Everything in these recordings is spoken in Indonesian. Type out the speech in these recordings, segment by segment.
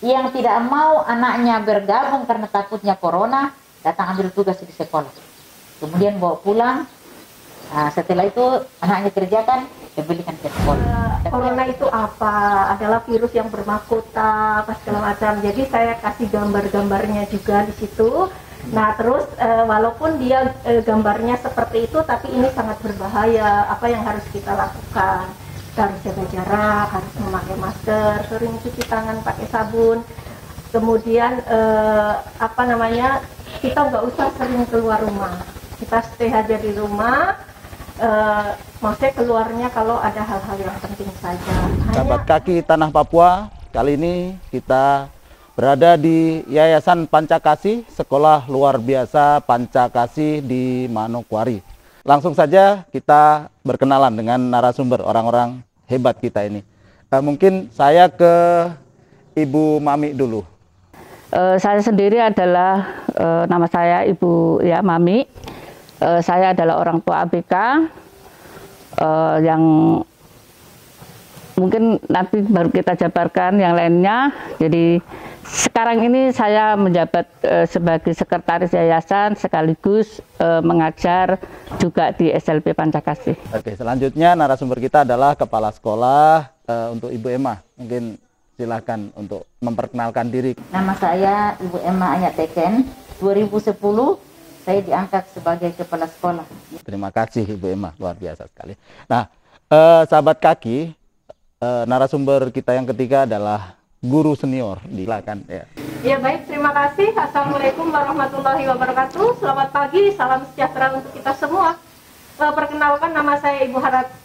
yang tidak mau anaknya bergabung karena takutnya corona, datang ambil tugas di sekolah. Kemudian bawa pulang. Nah, setelah itu anaknya kerjakan, dibelikan ke sekolah. Corona itu apa? Adalah virus yang bermahkota, apa segala macam. Jadi saya kasih gambar-gambarnya juga di situ. Nah, terus walaupun dia gambarnya seperti itu, tapi ini sangat berbahaya. Apa yang harus kita lakukan? Kita harus jaga jarak, harus memakai masker, sering cuci tangan pakai sabun. Kemudian kita nggak usah sering keluar rumah. Kita stay aja di rumah. Maksudnya keluarnya kalau ada hal-hal yang penting saja. Sahabat Kaki Tanah Papua, kali ini kita berada di Yayasan Pancakasih, sekolah luar biasa Pancakasih di Manokwari. Langsung saja kita berkenalan dengan narasumber orang-orang hebat kita ini. Mungkin saya ke Ibu Mami dulu. Saya sendiri adalah nama saya Ibu Mami. Saya adalah orang tua ABK yang mungkin nanti baru kita jabarkan yang lainnya. Jadi sekarang ini saya menjabat sebagai sekretaris yayasan sekaligus mengajar juga di SLB Pancakasih. Oke, selanjutnya narasumber kita adalah kepala sekolah untuk Ibu Emma. Mungkin silakan untuk memperkenalkan diri. Nama saya Ibu Emma Anyat Teken. 2010 saya diangkat sebagai kepala sekolah. Terima kasih Ibu Emma, luar biasa sekali. Nah, sahabat Kaki, narasumber kita yang ketiga adalah guru senior. Silakan ya. Ya baik, terima kasih. Assalamualaikum warahmatullahi wabarakatuh. Selamat pagi, salam sejahtera untuk kita semua. Perkenalkan, nama saya Ibu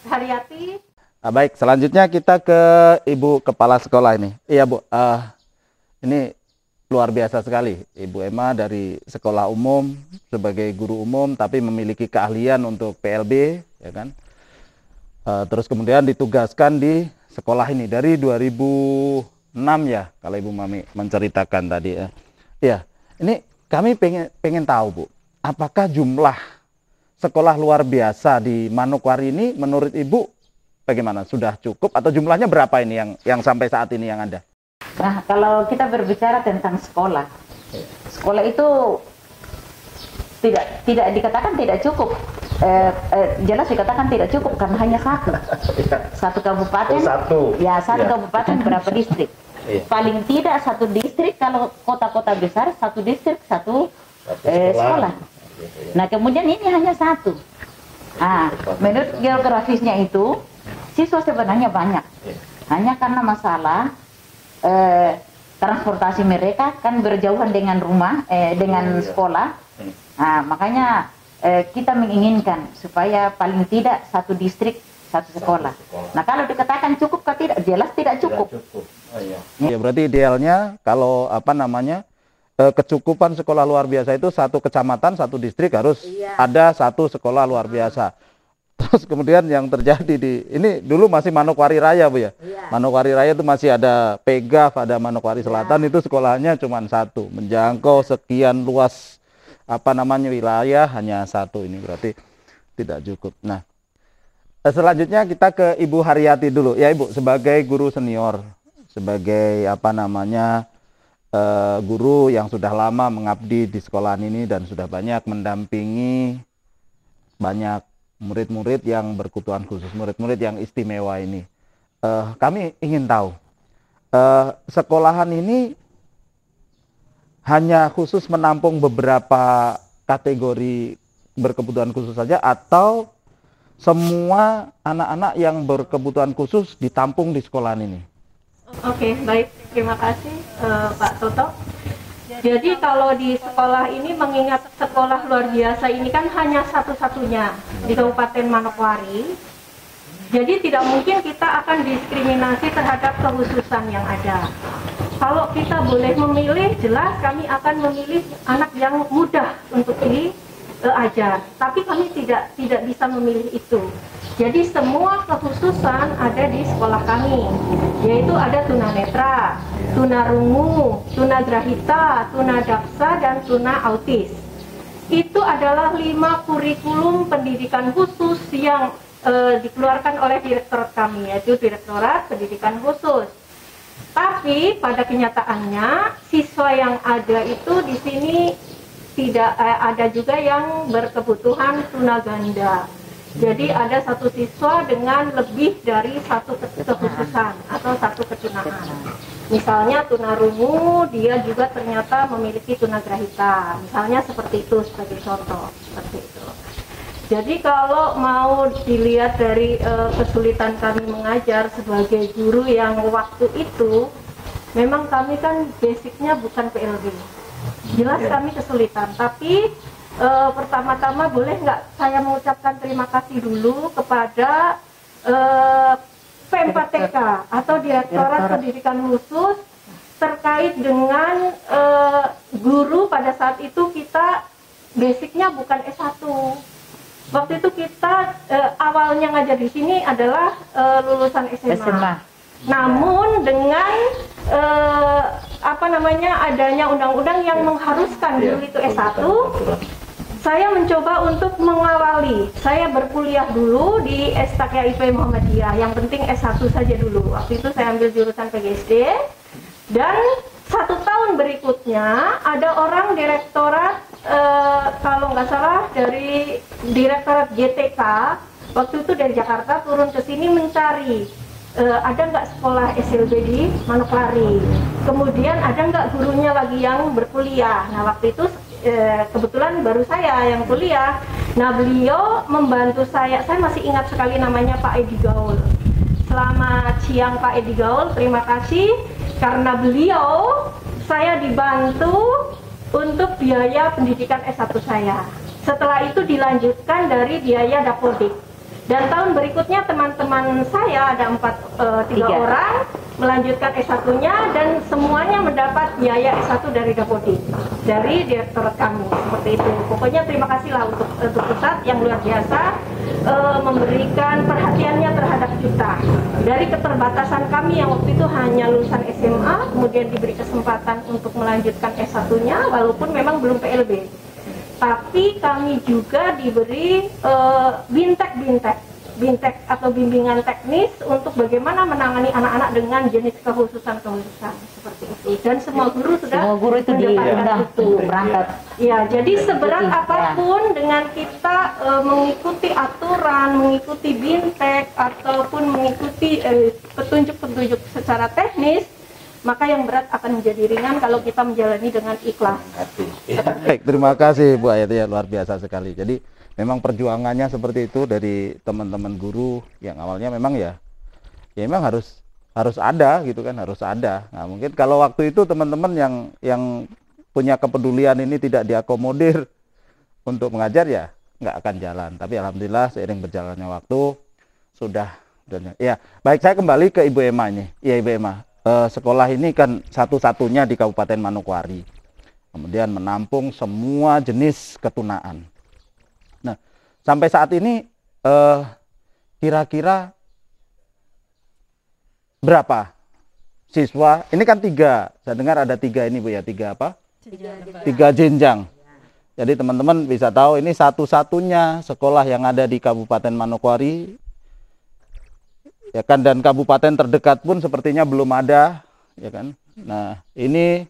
Haryati. Nah, baik, selanjutnya kita ke Ibu Kepala Sekolah ini. Iya Bu, ini luar biasa sekali. Ibu Emma dari sekolah umum sebagai guru umum, tapi memiliki keahlian untuk PLB, ya kan? Terus kemudian ditugaskan di sekolah ini dari 2006 ya, kalau Ibu Mami menceritakan tadi ya. Iya, ini kami pengen tahu Bu, apakah jumlah sekolah luar biasa di Manokwari ini menurut Ibu bagaimana? Sudah cukup atau jumlahnya berapa ini yang sampai saat ini yang ada? Nah, kalau kita berbicara tentang sekolah, sekolah itu tidak dikatakan tidak cukup. Jelas dikatakan tidak cukup karena hanya satu kabupaten. Satu kabupaten berapa distrik? Paling tidak satu distrik, kalau kota-kota besar satu distrik satu sekolah. Nah, kemudian ini hanya satu. Menurut geografisnya itu siswa sebenarnya banyak, hanya karena masalah transportasi mereka kan berjauhan dengan rumah, dengan sekolah. Nah, makanya kita menginginkan supaya paling tidak satu distrik satu sekolah. Nah, kalau dikatakan cukup atau tidak, jelas tidak cukup. Ya, berarti idealnya kalau kecukupan sekolah luar biasa itu satu kecamatan, satu distrik harus ada satu sekolah luar biasa. Terus kemudian yang terjadi ini dulu masih Manokwari Raya Bu ya. Manokwari Raya itu masih ada Pegaf, ada Manokwari Selatan, itu sekolahnya cuma satu, menjangkau sekian luas wilayah hanya satu, ini berarti tidak cukup. Nah, selanjutnya kita ke Ibu Haryati dulu ya Ibu, sebagai guru senior, sebagai guru yang sudah lama mengabdi di sekolahan ini dan sudah banyak mendampingi banyak murid-murid yang berkebutuhan khusus, murid-murid yang istimewa ini. Kami ingin tahu, sekolahan ini hanya khusus menampung beberapa kategori berkebutuhan khusus saja atau semua anak-anak yang berkebutuhan khusus ditampung di sekolahan ini? Oke, baik. Terima kasih Pak Toto. Jadi kalau di sekolah ini, mengingat sekolah luar biasa ini kan hanya satu-satunya di Kabupaten Manokwari, jadi tidak mungkin kita akan diskriminasi terhadap kekhususan yang ada. Kalau kita boleh memilih, jelas kami akan memilih anak yang mudah untuk diajar, tapi kami tidak bisa memilih itu. Jadi semua kekhususan ada di sekolah kami, yaitu ada tunanetra, tunarungu, tunagrahita, tunadaksa, dan tuna autis. Itu adalah 5 kurikulum pendidikan khusus yang dikeluarkan oleh direktorat kami, yaitu Direktorat Pendidikan Khusus. Tapi pada kenyataannya siswa yang ada itu di sini tidak ada juga yang berkebutuhan tunaganda. Jadi ada satu siswa dengan lebih dari satu kekhususan atau satu ketunaan. Misalnya tunarungu, dia juga ternyata memiliki tunagrahita. Misalnya seperti itu sebagai contoh, seperti itu. Jadi kalau mau dilihat dari kesulitan kami mengajar sebagai guru yang waktu itu, memang kami kan basicnya bukan PLB. Jelas kami kesulitan, tapi pertama-tama boleh nggak saya mengucapkan terima kasih dulu kepada P4TK atau Direktorat Pendidikan Khusus terkait dengan guru. Pada saat itu kita basicnya bukan S1. Waktu itu kita awalnya ngajar di sini adalah lulusan SMA. Namun dengan adanya undang-undang yang mengharuskan guru itu S1, saya mencoba untuk mengawali. Saya berkuliah dulu di STKIP Muhammadiyah, yang penting S1 saja dulu. Waktu itu saya ambil jurusan PGSD, dan 1 tahun berikutnya ada orang direktorat, kalau nggak salah dari Direktorat JTK, waktu itu dari Jakarta turun ke sini mencari ada nggak sekolah SLB di Manokwari. Kemudian ada nggak gurunya lagi yang berkuliah. Nah waktu itu kebetulan baru saya yang kuliah. Nah beliau membantu saya masih ingat sekali namanya Pak Edi Gaul. Selamat siang Pak Edi Gaul, terima kasih karena beliau saya dibantu untuk biaya pendidikan S1 saya. Setelah itu dilanjutkan dari biaya Dapodik. Dan tahun berikutnya teman-teman saya ada 3 orang melanjutkan S1-nya dan semuanya mendapat biaya S1 dari Dapodik, dari direktorat kami, seperti itu. Pokoknya terima kasihlah untuk pusat yang luar biasa memberikan perhatiannya terhadap kita. Dari keterbatasan kami yang waktu itu hanya lulusan SMA, kemudian diberi kesempatan untuk melanjutkan S1-nya walaupun memang belum PLB. Tapi kami juga diberi bintek atau bimbingan teknis untuk bagaimana menangani anak-anak dengan jenis kekhususan seperti itu. Dan semua guru sudah itu diundang itu berangkat. Ya, jadi seberat apapun dengan kita mengikuti aturan, mengikuti bintek ataupun mengikuti petunjuk-petunjuk secara teknis, maka yang berat akan menjadi ringan kalau kita menjalani dengan ikhlas. Baik, terima kasih Bu Ayati, ya luar biasa sekali. Jadi memang perjuangannya seperti itu dari teman-teman guru yang awalnya memang ya memang harus ada gitu kan, harus ada. Nah mungkin kalau waktu itu teman-teman yang punya kepedulian ini tidak diakomodir untuk mengajar ya nggak akan jalan. Tapi alhamdulillah seiring berjalannya waktu sudah ya. Baik, saya kembali ke Ibu Emma ini. Ya Ibu Emma, sekolah ini kan satu-satunya di Kabupaten Manokwari, kemudian menampung semua jenis ketunaan. Nah, sampai saat ini kira-kira berapa siswa? Ini kan 3, saya dengar ada 3 ini Bu ya, 3 apa? 3 jenjang. Jadi teman-teman bisa tahu ini satu-satunya sekolah yang ada di Kabupaten Manokwari. Ya kan, dan kabupaten terdekat pun sepertinya belum ada, ya kan. Nah, ini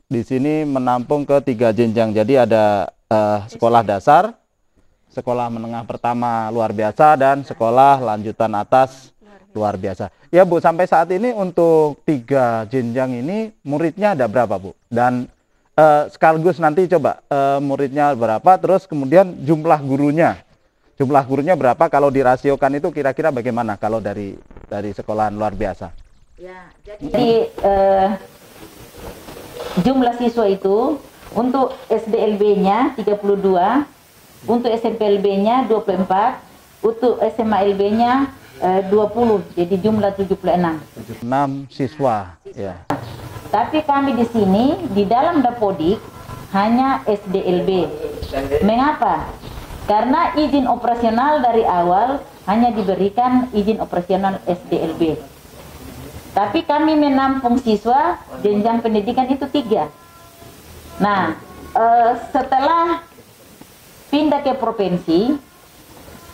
di sini menampung ke 3 jenjang. Jadi ada sekolah dasar, sekolah menengah pertama luar biasa, dan sekolah lanjutan atas luar biasa. Ya Bu, sampai saat ini untuk 3 jenjang ini muridnya ada berapa Bu? Dan sekaligus nanti coba muridnya berapa, terus kemudian jumlah gurunya. Jumlah gurunya berapa, kalau dirasiokan itu kira-kira bagaimana kalau dari sekolahan luar biasa? Ya, jadi jumlah siswa itu untuk SDLB-nya 32, untuk SMPLB-nya 24, untuk SMA-LB-nya 20, jadi jumlah 76. 76 siswa, ya. Tapi kami di sini di dalam Dapodik hanya SDLB. Mengapa? Karena izin operasional dari awal hanya diberikan izin operasional SDLB. Tapi kami menampung siswa jenjang pendidikan itu 3. Nah, setelah pindah ke provinsi,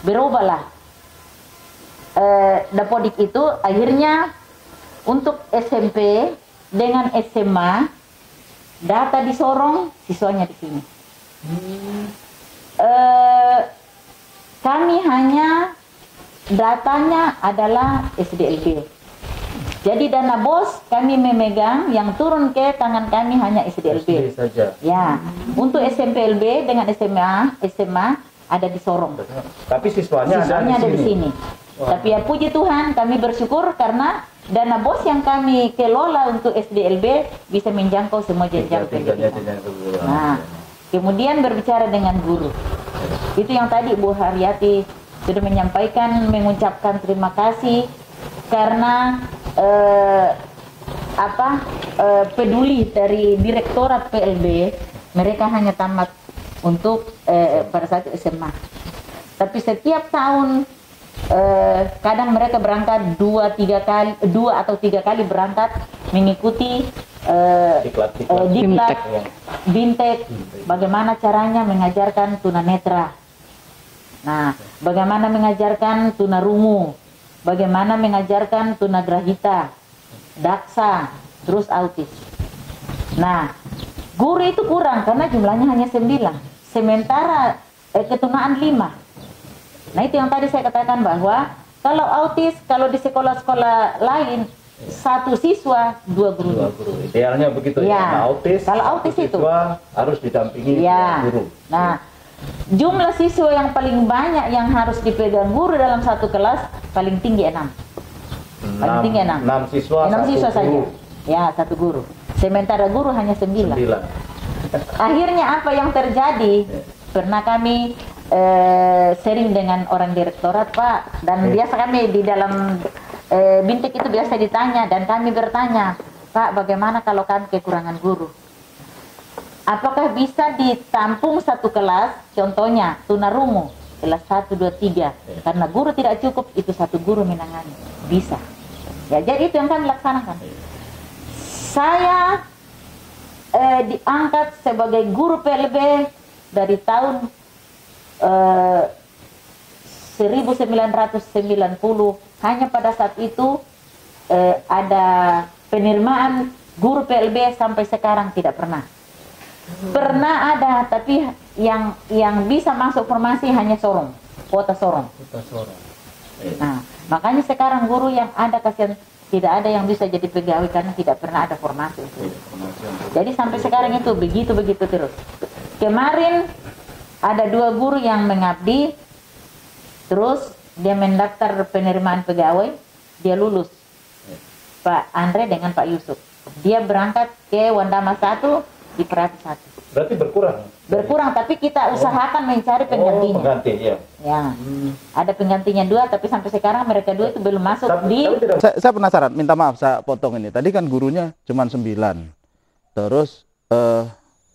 berubahlah Dapodik itu akhirnya Untuk SMP dengan SMA, data di Sorong, siswanya di sini. Kami hanya datanya adalah SDLB. Jadi dana BOS kami memegang, yang turun ke tangan kami hanya SDLB saja. Ya, untuk SMPLB dengan SMA ada di Sorong. Tapi siswanya ada di sini. Tapi ya puji Tuhan, kami bersyukur karena dana BOS yang kami kelola untuk SDLB bisa menjangkau semua jenjang pendidikan. Nah, kemudian berbicara dengan guru. Itu yang tadi Bu Haryati sudah menyampaikan, mengucapkan terima kasih karena peduli dari Direktorat PLB. Mereka hanya tamat untuk pada saat SMA. Tapi setiap tahun kadang mereka berangkat 2 atau 3 kali berangkat mengikuti diklat Bintek, bagaimana caranya mengajarkan tunanetra. Nah, bagaimana mengajarkan tunarungu, bagaimana mengajarkan tunagrahita, daksa, terus autis. Nah, guru itu kurang karena jumlahnya hanya 9, sementara ketunaan 5. Nah, itu yang tadi saya katakan bahwa kalau autis, kalau di sekolah-sekolah lain 1 siswa 2 guru. Idealnya begitu ya. Kalau autis itu harus didampingi guru. Nah, jumlah siswa yang paling banyak yang harus dipegang guru dalam satu kelas paling tinggi 6. Paling tinggi 6. 6 siswa, 6 siswa saja. Guru. Ya, 1 guru. Sementara guru hanya 9. Akhirnya apa yang terjadi? Pernah kami sering dengan orang direktorat, Pak, dan biasa kami di dalam Bintek itu biasa ditanya, dan kami bertanya, Pak, bagaimana kalau kami kekurangan guru? Apakah bisa ditampung satu kelas, contohnya tunarungu, kelas 1, 2, 3, karena guru tidak cukup, itu 1 guru menangani, bisa. Ya, jadi itu yang kami laksanakan. Saya diangkat sebagai guru PLB dari tahun 1990. Hanya pada saat itu ada penerimaan guru PLB sampai sekarang tidak pernah. Pernah ada, tapi yang bisa masuk formasi hanya Sorong, kuota Sorong. Nah, makanya sekarang guru yang ada kasihan, tidak ada yang bisa jadi pegawai karena tidak pernah ada formasi. Jadi sampai sekarang itu begitu terus. Kemarin ada 2 guru yang mengabdi, terus dia mendaftar penerimaan pegawai, dia lulus. Pak Andre dengan Pak Yusuf. Dia berangkat ke Wandama 1, di Perapi 1. Berarti berkurang? Berkurang, tapi kita usahakan mencari penggantinya. Pengganti, ya. Ya. Ada penggantinya 2, tapi sampai sekarang mereka 2 itu belum masuk Saya penasaran, minta maaf saya potong ini. Tadi kan gurunya cuma 9. Terus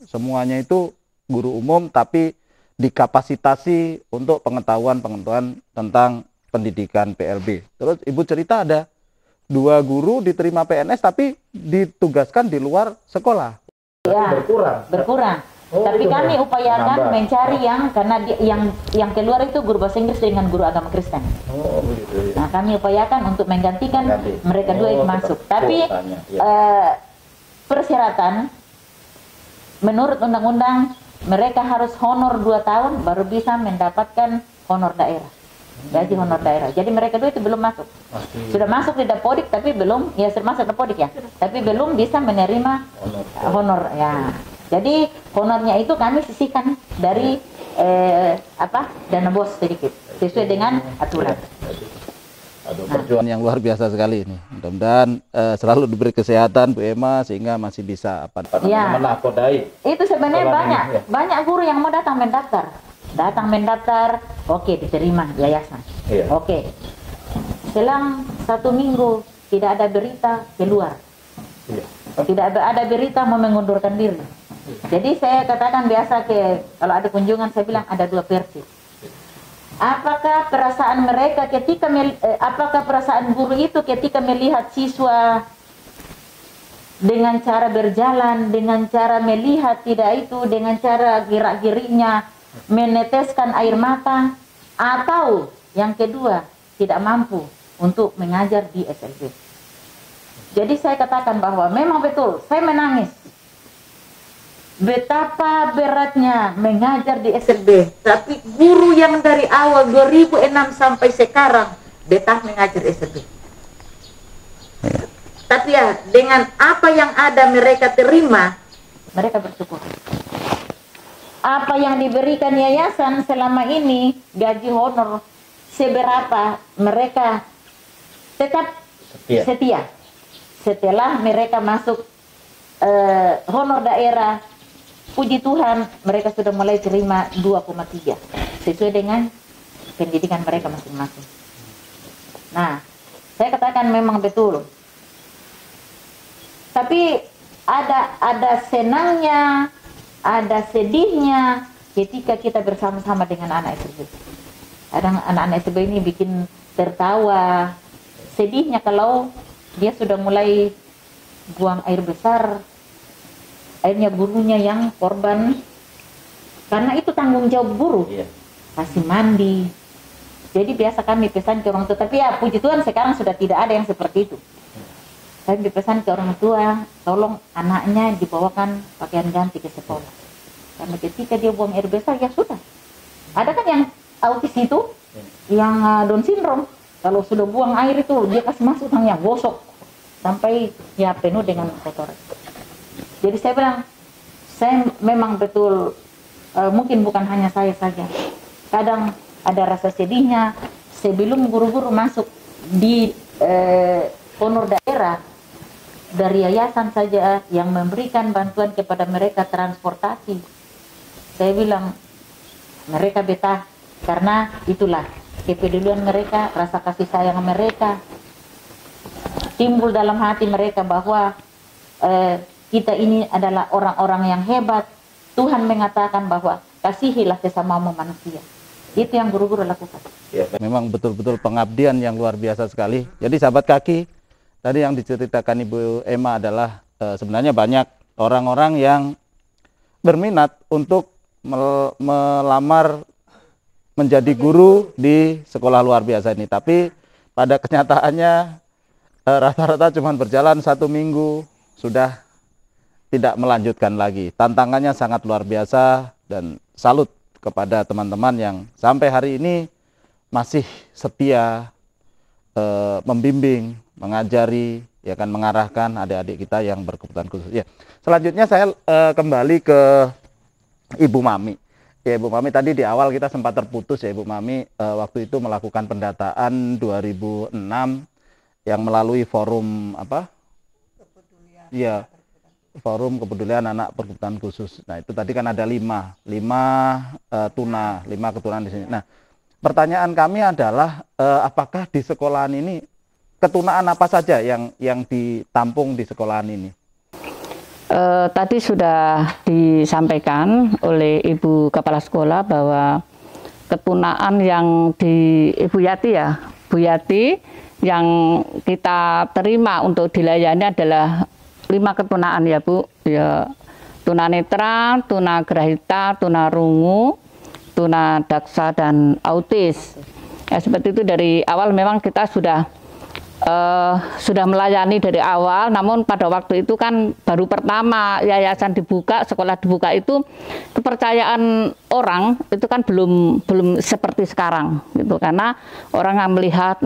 semuanya itu guru umum, tapi dikapasitasi untuk pengetahuan tentang pendidikan PLB. Terus Ibu cerita ada 2 guru diterima PNS tapi ditugaskan di luar sekolah. Ya, berkurang. Tapi kami upayakan mencari karena yang keluar itu guru bahasa Inggris dengan guru agama Kristen. Nah, kami upayakan untuk menggantikan mereka 2 itu masuk. Tapi persyaratan menurut undang-undang mereka harus honor 2 tahun baru bisa mendapatkan honor daerah, gaji honor daerah. Jadi mereka 2 itu belum masuk. Sudah masuk di Dapodik tapi belum, ya termasuk Dapodik ya, tapi belum bisa menerima honor ya. Jadi honornya itu kami sisihkan dari dana BOS sedikit sesuai dengan aturan. Perjuangan yang luar biasa sekali ini. Mudah-mudahan selalu diberi kesehatan Bu Emma sehingga masih bisa menakodai. Itu sebenarnya banyak guru yang mau datang mendaftar, oke, diterima yayasan. Oke. Selang 1 minggu tidak ada berita keluar. Tidak ada berita mau mengundurkan diri. Jadi saya katakan biasa kalau ada kunjungan saya bilang ada 2 versi. Apakah perasaan mereka apakah perasaan guru itu ketika melihat siswa dengan cara berjalan, dengan cara melihat dengan cara gerak-geriknya meneteskan air mata, atau yang kedua tidak mampu untuk mengajar di SLB. Jadi saya katakan bahwa memang betul, saya menangis. Betapa beratnya mengajar di SLB, tapi guru yang dari awal 2006 sampai sekarang betah mengajar SLB. Tapi ya, dengan apa yang ada mereka terima, mereka bersyukur. Apa yang diberikan yayasan selama ini, gaji honor seberapa, mereka tetap setia. Setelah mereka masuk honor daerah, puji Tuhan, mereka sudah mulai terima 2,3 sesuai dengan pendidikan mereka masing-masing. Nah, saya katakan memang betul. Tapi ada senangnya, ada sedihnya ketika kita bersama-sama dengan anak SLB. Kadang anak-anak SLB ini bikin tertawa. Sedihnya kalau dia sudah mulai buang air besar, akhirnya gurunya yang korban, karena itu tanggung jawab guru. Kasih mandi. Jadi biasa kami pesan ke orang tua, tapi ya puji Tuhan sekarang sudah tidak ada yang seperti itu. Kami pesan ke orang tua, tolong anaknya dibawakan pakaian ganti ke sekolah, karena ketika dia buang air besar ya sudah. Ada kan yang autis itu, yang Down syndrome, kalau sudah buang air itu dia kasih masuk tangannya gosok sampai ya penuh dengan kotoran. Jadi saya bilang, saya memang betul, mungkin bukan hanya saya saja. Kadang ada rasa sedihnya sebelum guru-guru masuk di honor daerah, dari yayasan saja yang memberikan bantuan kepada mereka transportasi. Saya bilang, mereka betah karena itulah kepedulian mereka, rasa kasih sayang mereka. Timbul dalam hati mereka bahwa kita ini adalah orang-orang yang hebat. Tuhan mengatakan bahwa kasihilah sesamamu manusia. Itu yang guru-guru lakukan. Memang betul-betul pengabdian yang luar biasa sekali. Jadi sahabat kaki, tadi yang diceritakan Ibu Emma adalah sebenarnya banyak orang-orang yang berminat untuk melamar menjadi guru di sekolah luar biasa ini. Tapi pada kenyataannya rata-rata cuma berjalan 1 minggu, sudah tidak melanjutkan lagi. Tantangannya sangat luar biasa dan salut kepada teman-teman yang sampai hari ini masih setia membimbing, mengajari, ya kan, mengarahkan adik-adik kita yang berkebutuhan khusus. Ya. Selanjutnya saya kembali ke Ibu Mami. Ya, Ibu Mami, tadi di awal kita sempat terputus ya Ibu Mami, waktu itu melakukan pendataan 2006 yang melalui forum apa? Iya, forum kepedulian anak berkebutuhan khusus. Nah, itu tadi kan ada 5 keturunan di sini. Nah, pertanyaan kami adalah apakah di sekolahan ini ketunaan apa saja yang ditampung di sekolahan ini? Tadi sudah disampaikan oleh Ibu Kepala Sekolah bahwa ketunaan yang di Ibu Yati ya, Bu Yati yang kita terima untuk dilayani adalah 5 ketunaan ya Bu, ya, tunanetra, tunagrahita, tunarungu, tunadaksa dan autis. Ya, seperti itu dari awal memang kita sudah melayani dari awal, namun pada waktu itu kan baru pertama yayasan dibuka, sekolah dibuka itu kepercayaan orang itu kan belum seperti sekarang gitu, karena orang yang melihat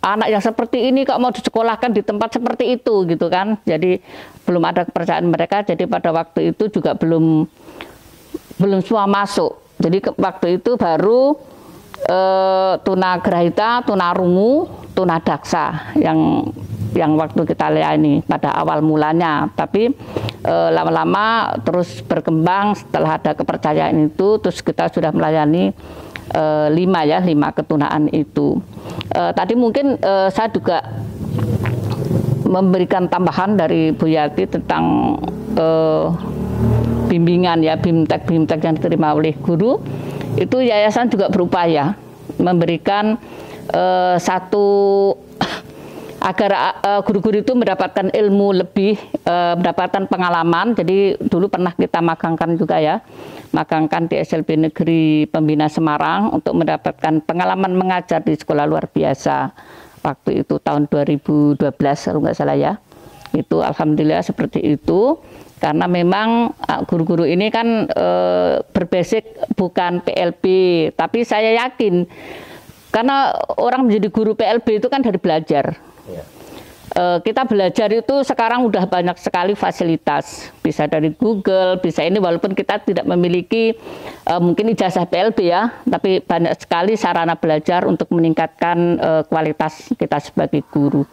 anak yang seperti ini kok mau disekolahkan di tempat seperti itu gitu kan, jadi belum ada kepercayaan mereka. Jadi pada waktu itu juga belum semua masuk. Jadi waktu itu baru tunagrahita, tunarungu, tunadaksa yang waktu kita layani pada awal mulanya. Tapi lama-lama terus berkembang setelah ada kepercayaan itu, terus kita sudah melayani 5 ketunaan itu. Tadi mungkin saya juga memberikan tambahan dari Bu Yati tentang bimbingan ya, BIMTEK yang diterima oleh guru. Itu yayasan juga berupaya memberikan agar guru-guru itu mendapatkan ilmu lebih, mendapatkan pengalaman. Jadi dulu pernah kita magangkan juga ya, magangkan di SLB Negeri Pembina Semarang untuk mendapatkan pengalaman mengajar di sekolah luar biasa. Waktu itu tahun 2012 kalau nggak salah ya. Itu alhamdulillah seperti itu. Karena memang guru-guru ini kan berbasic bukan PLB, tapi saya yakin karena orang menjadi guru PLB itu kan dari belajar. Kita belajar itu sekarang udah banyak sekali fasilitas, bisa dari Google, bisa ini walaupun kita tidak memiliki mungkin ijazah PLB ya, tapi banyak sekali sarana belajar untuk meningkatkan kualitas kita sebagai guru.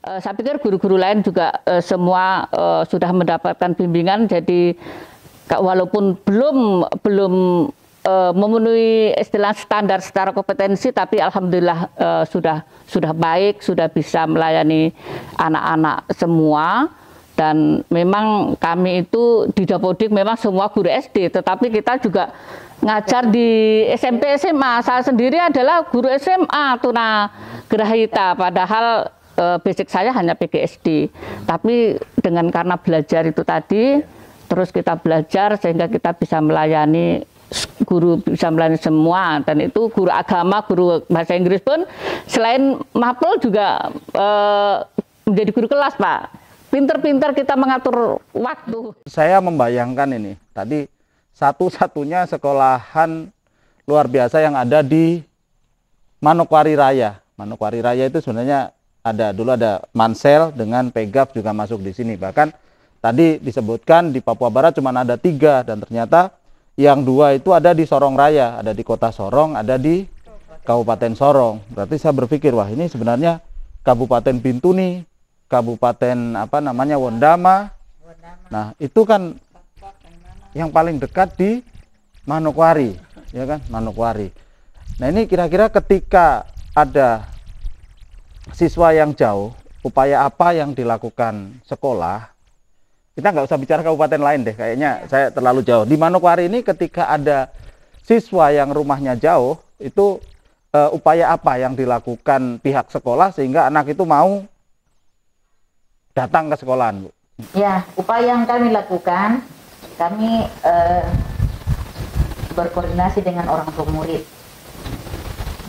Saya pikir guru-guru lain juga semua sudah mendapatkan bimbingan, jadi walaupun belum memenuhi istilah standar secara kompetensi, tapi alhamdulillah sudah baik, sudah bisa melayani anak-anak semua. Dan memang kami itu di Dapodik memang semua guru SD, tetapi kita juga ngajar di SMP SMA. Saya sendiri adalah guru SMA Tuna Grahita, padahal basic saya hanya PGSD, tapi karena belajar itu tadi, terus kita belajar sehingga kita bisa melayani guru, bisa melayani semua. Dan itu guru agama, guru bahasa Inggris pun selain mapel juga menjadi guru kelas, Pak. Pinter-pinter kita mengatur waktu. Saya membayangkan ini tadi satu-satunya sekolahan luar biasa yang ada di Manokwari Raya. Manokwari Raya itu sebenarnya dulu ada Mansel dengan Pegaf juga masuk di sini. Bahkan tadi disebutkan di Papua Barat cuma ada 3 dan ternyata yang 2 itu ada di Sorong Raya, ada di kota Sorong, ada di Kabupaten Sorong. Berarti saya berpikir wah ini sebenarnya Kabupaten Bintuni, Kabupaten Wondama. Nah itu kan yang paling dekat di Manokwari, ya kan, Manokwari. Nah ini kira-kira ketika ada siswa yang jauh, upaya apa yang dilakukan sekolah? Kita nggak usah bicara kabupaten lain deh, kayaknya saya terlalu jauh. Di Manokwari ini ketika ada siswa yang rumahnya jauh, itu upaya apa yang dilakukan pihak sekolah sehingga anak itu mau datang ke sekolahan, Bu? Ya, upaya yang kami lakukan, kami berkoordinasi dengan orang tua murid.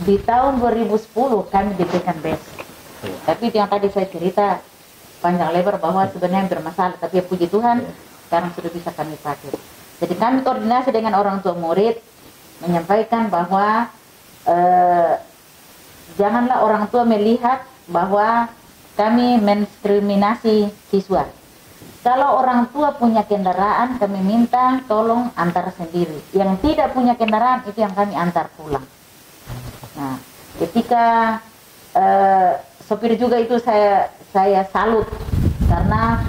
Di tahun 2010 kami diberikan BES. Tapi yang tadi saya cerita panjang lebar bahwa sebenarnya bermasalah, tapi puji Tuhan sekarang sudah bisa kami pakai. Jadi kami koordinasi dengan orang tua murid menyampaikan bahwa janganlah orang tua melihat bahwa kami mendiskriminasi siswa. Kalau orang tua punya kendaraan, kami minta tolong antar sendiri. Yang tidak punya kendaraan itu yang kami antar pulang. Nah, ketika sopir juga itu saya salut karena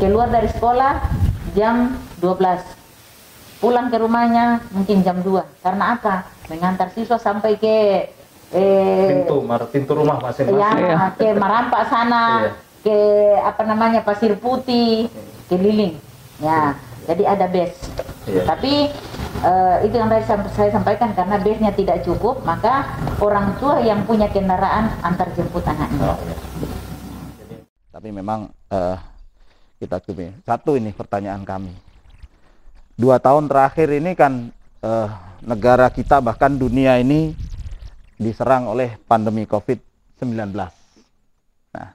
keluar dari sekolah jam 12, pulang ke rumahnya mungkin jam 2. Karena apa? Mengantar siswa sampai ke pintu rumah masing-masing. Ya, ke Marampak sana, ke Pasir Putih, keliling. Ya, jadi ada BES. Tapi itu yang tadi saya sampaikan, karena BES-nya tidak cukup, maka orang tua yang punya kendaraan antar jemput anaknya. Tapi memang kita coba satu ini pertanyaan kami. 2 tahun terakhir ini kan negara kita bahkan dunia ini diserang oleh pandemi COVID-19. Nah,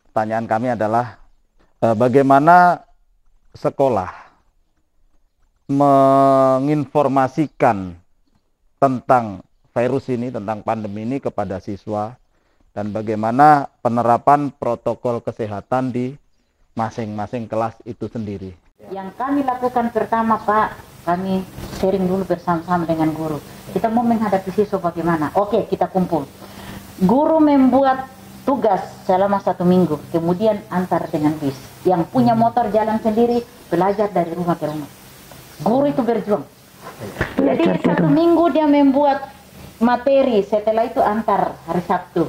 pertanyaan kami adalah bagaimana sekolah menginformasikan tentang virus ini, tentang pandemi ini kepada siswa, dan bagaimana penerapan protokol kesehatan di masing-masing kelas itu sendiri. Yang kami lakukan pertama, Pak, kami sharing dulu bersama-sama dengan guru. Kita mau menghadapi siswa bagaimana? Oke, kita kumpul. Guru membuat tugas selama 1 minggu, kemudian antar dengan bis. Yang punya motor jalan sendiri, belajar dari rumah ke rumah. Guru itu berjuang. Jadi 1 minggu dia membuat materi, setelah itu antar hari Sabtu.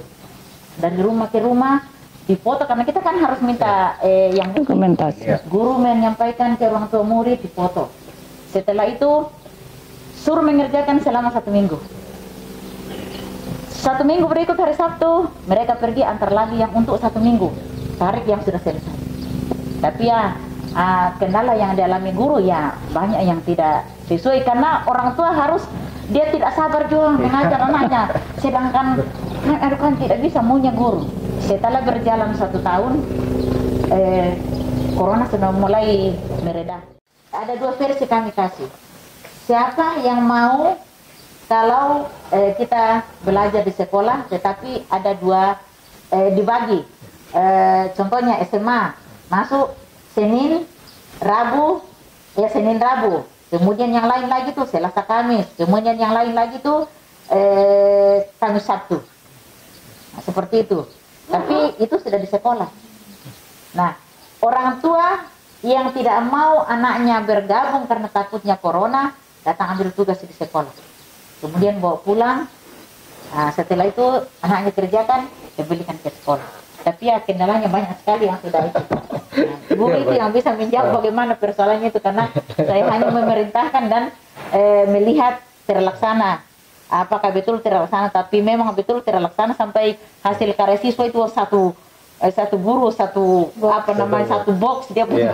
Dari rumah ke rumah, dipoto, karena kita kan harus minta yang dokumentasi. Guru menyampaikan ke orang tua murid, dipoto. Setelah itu suruh mengerjakan selama 1 minggu. 1 minggu berikut hari Sabtu mereka pergi antar lagi yang untuk 1 minggu, tarik yang sudah selesai. Tapi ya kendala yang dialami guru ya banyak yang tidak sesuai, karena orang tua harus, dia tidak sabar juga mengajar anaknya, sedangkan kan tidak bisa maunya guru. setelah berjalan 1 tahun, corona sudah mulai mereda. Ada 2 versi kami kasih. Siapa yang mau kalau kita belajar di sekolah, tetapi ada 2 dibagi. Contohnya SMA masuk Senin, Rabu, Senin Rabu. Kemudian yang lain lagi tuh Selasa Kamis. Kemudian yang lain lagi tuh Kamis Sabtu. Nah, seperti itu. Tapi itu sudah di sekolah. Nah, orang tua yang tidak mau anaknya bergabung karena takutnya corona, datang ambil tugas di sekolah. Kemudian bawa pulang. Nah, setelah itu anaknya kerjakan, dibelikan ke sekolah. Tapi ya kendalanya banyak sekali yang sudah itu. Nah, Ibu itu yang bisa menjawab bagaimana persoalannya itu, karena saya hanya memerintahkan dan melihat terlaksana. Apakah betul terlaksana? Tapi memang betul terlaksana sampai hasil karya siswa itu satu guru, satu box dia punya.